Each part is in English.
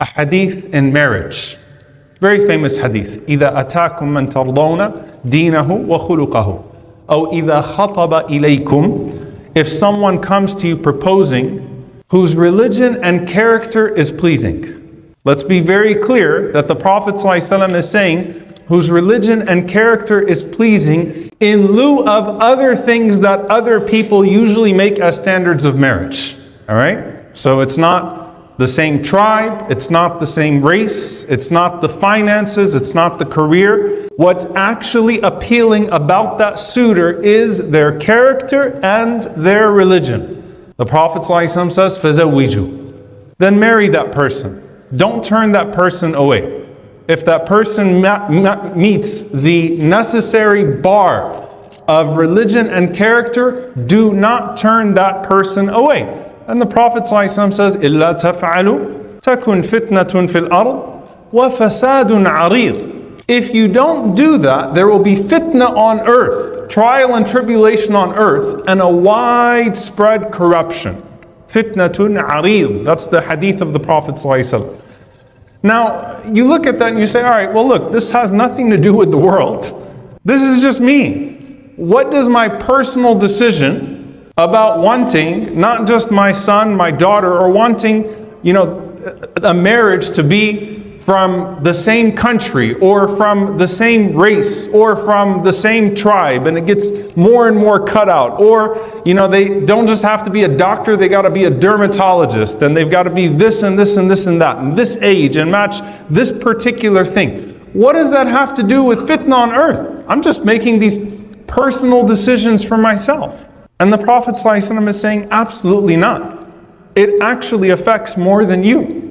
a hadith in marriage. Very famous hadith. إِذَا أَتَاكُم مَّن تَرْضَوْنَ دِينَهُ وَخُلُقَهُ أو إِذَا خَطَبَ إِلَيْكُمْ. If someone comes to you proposing whose religion and character is pleasing. Let's be very clear that the Prophet ﷺ is saying whose religion and character is pleasing in lieu of other things that other people usually make as standards of marriage. All right? So it's not the same tribe, it's not the same race, it's not the finances, it's not the career. What's actually appealing about that suitor is their character and their religion. The Prophet ﷺ says, فَزَوِّجُوا. Then marry that person. Don't turn that person away. If that person meets the necessary bar of religion and character, do not turn that person away. And the Prophet ﷺ says, إِلَّا تَفْعَلُوا تَكُنْ فِتْنَةٌ فِي الْأَرْضِ وَفَسَادٌ عَرِيضٌ. If you don't do that, there will be fitna on earth, trial and tribulation on earth, and a widespread corruption. Fitnatun arid. That's the hadith of the Prophet ﷺ. Now, you look at that and you say, all right, well look, this has nothing to do with the world. This is just me. What does my personal decision about wanting, not just my son, my daughter, or wanting, a marriage to be from the same country, or from the same race, or from the same tribe, and it gets more and more cut out. Or, they don't just have to be a doctor, they got to be a dermatologist, and they've got to be this and this and this and that, and this age, and match this particular thing. What does that have to do with fitna on earth? I'm just making these personal decisions for myself. And the Prophet ﷺ is saying, absolutely not. It actually affects more than you.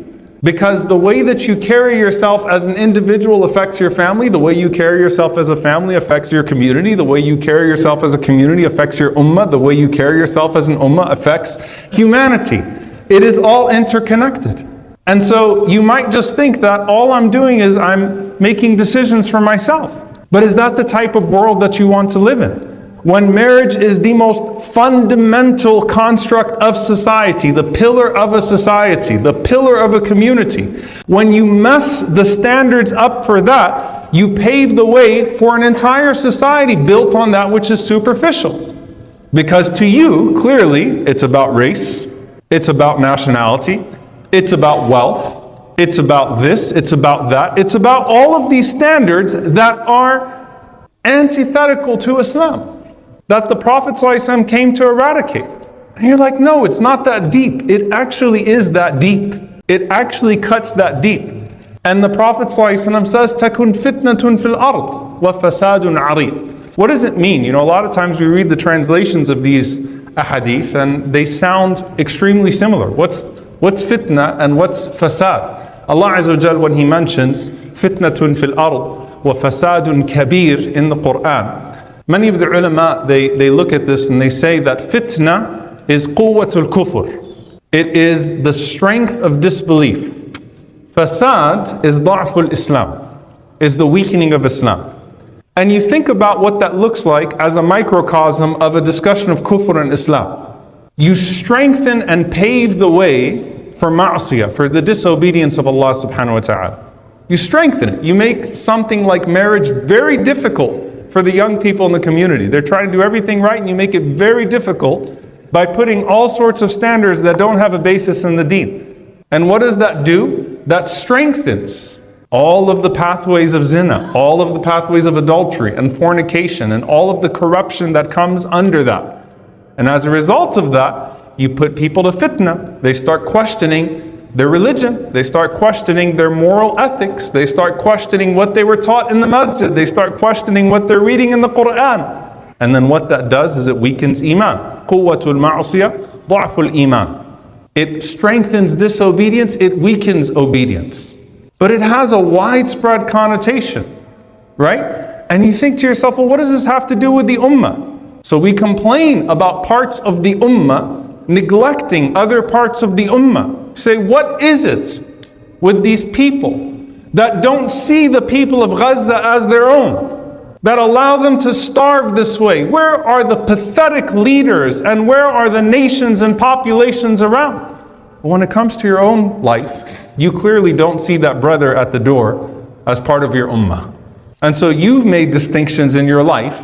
Because the way that you carry yourself as an individual affects your family, the way you carry yourself as a family affects your community, the way you carry yourself as a community affects your ummah, the way you carry yourself as an ummah affects humanity. It is all interconnected. And so you might just think that all I'm doing is I'm making decisions for myself. But is that the type of world that you want to live in? When marriage is the most fundamental construct of society, the pillar of a society, the pillar of a community, when you mess the standards up for that, you pave the way for an entire society built on that which is superficial. Because to you, clearly, it's about race, it's about nationality, it's about wealth, it's about this, it's about that, it's about all of these standards that are antithetical to Islam, that the Prophet ﷺ came to eradicate. And you're like, no, it's not that deep. It actually is that deep. It actually cuts that deep. And the Prophet ﷺ says, تَكُنْ فِتْنَةٌ فِي الْأَرْضِ وَفَسَادٌ عَرِيضٌ. What does it mean? A lot of times we read the translations of these ahadith and they sound extremely similar. What's fitna and what's fasad? Allah Azza wa Jal, when He mentions fitnatun fil ard wa fasadun kabir in the Quran, many of the ulama, they look at this and they say that fitna is quwwatul kufr. It is the strength of disbelief. Fasad is da'ful Islam, is the weakening of Islam. And you think about what that looks like as a microcosm of a discussion of kufr and Islam. You strengthen and pave the way for ma'asiyah, for the disobedience of Allah subhanahu wa ta'ala. You strengthen it. You make something like marriage very difficult for the young people in the community. They're trying to do everything right and you make it very difficult by putting all sorts of standards that don't have a basis in the deen. And what does that do? That strengthens all of the pathways of zina, all of the pathways of adultery and fornication and all of the corruption that comes under that. And as a result of that, you put people to fitna. They start questioning their religion, they start questioning their moral ethics, they start questioning what they were taught in the masjid, they start questioning what they're reading in the Quran. And then what that does is it weakens iman. Quwwatul ma'asiyah, da'ful iman. It strengthens disobedience, it weakens obedience. But it has a widespread connotation, right? And you think to yourself, well, what does this have to do with the ummah? So we complain about parts of the ummah, neglecting other parts of the ummah. Say, what is it with these people that don't see the people of Gaza as their own, that allow them to starve this way? Where are the pathetic leaders and where are the nations and populations around? But when it comes to your own life, you clearly don't see that brother at the door as part of your ummah. And so you've made distinctions in your life.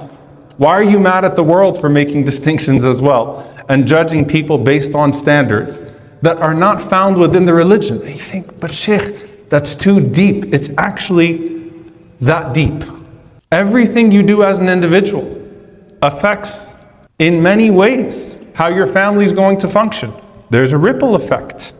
Why are you mad at the world for making distinctions as well and judging people based on standards that are not found within the religion? And you think, but Sheikh, that's too deep. It's actually that deep. Everything you do as an individual affects in many ways how your family is going to function. There's a ripple effect,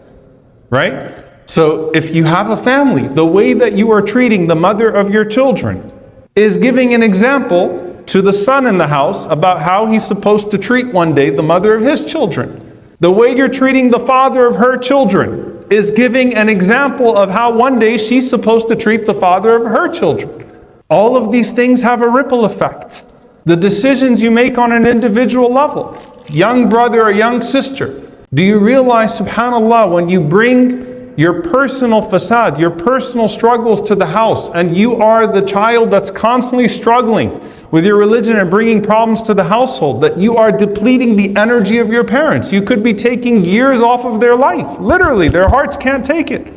right? So if you have a family, the way that you are treating the mother of your children is giving an example to the son in the house about how he's supposed to treat one day the mother of his children. The way you're treating the father of her children is giving an example of how one day she's supposed to treat the father of her children. All of these things have a ripple effect. The decisions you make on an individual level, young brother or young sister, do you realize, subhanAllah, when you bring your personal fasad, your personal struggles to the house, and you are the child that's constantly struggling with your religion and bringing problems to the household, that you are depleting the energy of your parents. You could be taking years off of their life. Literally, their hearts can't take it.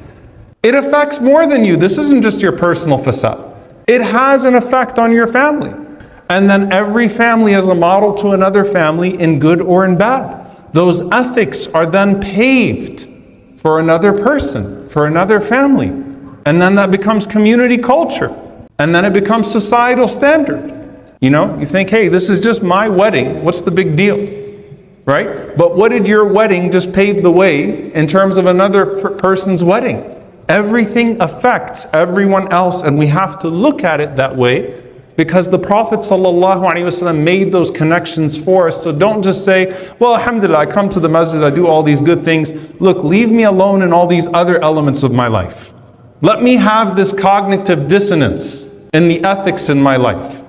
It affects more than you. This isn't just your personal fasad. It has an effect on your family. And then every family is a model to another family in good or in bad. Those ethics are then paved for another person, for another family. And then that becomes community culture. And then it becomes societal standard. You know, you think, hey, this is just my wedding. What's the big deal? Right? But what did your wedding just pave the way in terms of another person's wedding? Everything affects everyone else, and we have to look at it that way, because the Prophet ﷺ made those connections for us. So don't just say, well, alhamdulillah, I come to the masjid, I do all these good things. Look, leave me alone in all these other elements of my life. Let me have this cognitive dissonance in the ethics in my life.